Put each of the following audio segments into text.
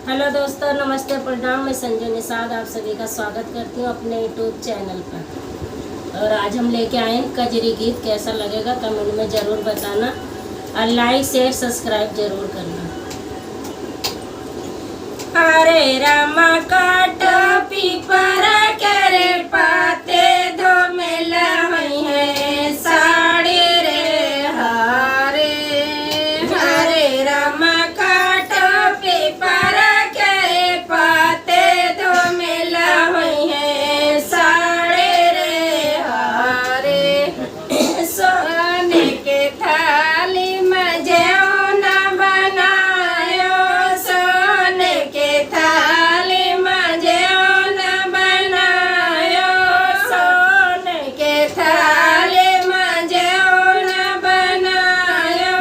Hello दोस्तों, नमस्ते, प्रणाम। मैं संजय निषाद आप सभी का स्वागत करती हूँ अपने यूट्यूब चैनल पर। और आज हम लेके आए हैं कजरी गीत। कैसा लगेगा कमेंट में ज़रूर बताना और लाइक शेयर सब्सक्राइब जरूर करना। हरे रामा काटो पीपरा करे पाते दो मेला है साड़ी रे हारे। हरे रामा काटो पीपरा करे पाते दो मेला है साड़ी रे हारे। सोने के थाली में जेवना बनायो, सोने के थाली में जेवना बनायो, सोने के थाली में जेवना बनायो।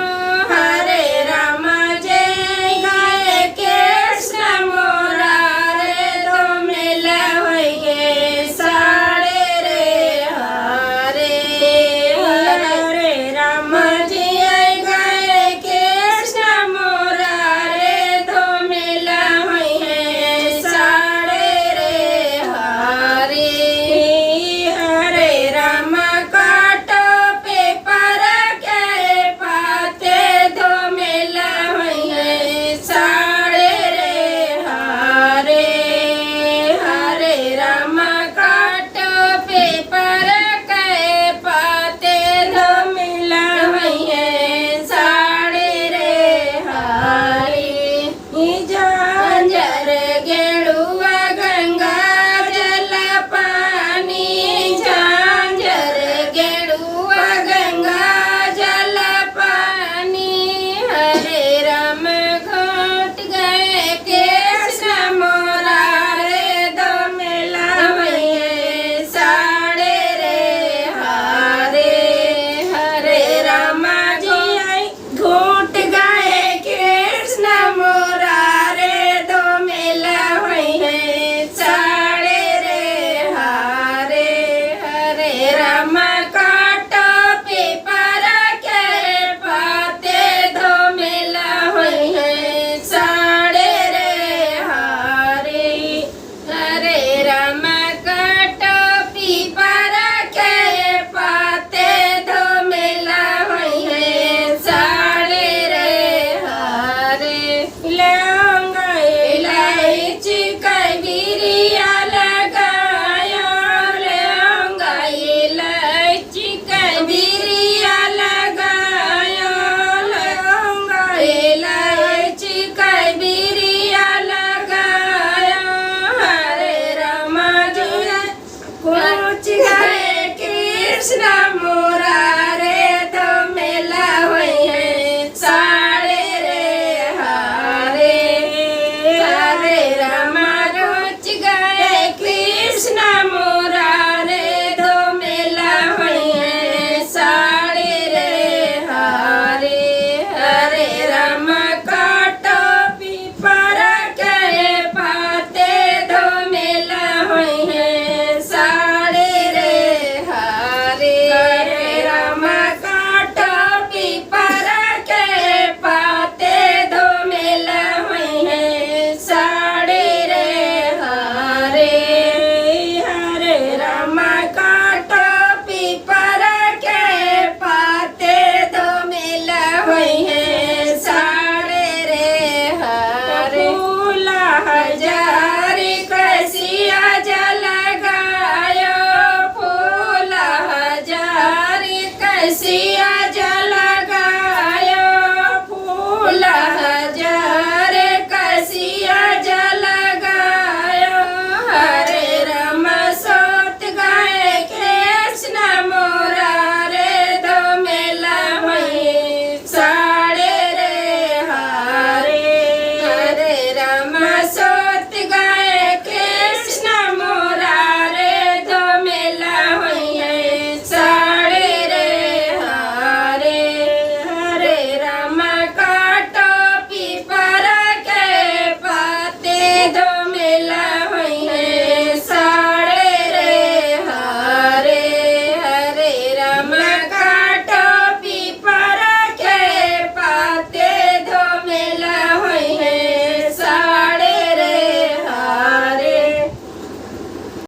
हरे राम जय गाय कृष्ण मोरा रे दो मेला होइगे साड़े रे हारे। हरे राम जय गाय कृष्ण मोरा रे दो मेला होइगे साड़े रे हारे। हरे राम काटो पेपर के पाते दो मेला होइगे साड़े रे हारे। हरे राम काटो पेपर के पाते दो मेला होइगे साड़े रे हारे। झांझर गेड़ुआ गंगा जल पानी, झांझर गेड़ुआ गंगा जल पानी। हरे राम घोट गए कृष्ण मोरा रे दो मेला होइगे साड़े रे हारे। हरे राम जी आई घोट गए कृष्ण मोरा रे दो मेला होइगे साड़े रे हारे। हरे राम काटो पेपर के पाते दो मेला होइगे साड़े रे हारे। हरे राम काटो पेपर के पाते दो मेला होइगे साड़े रे हारे।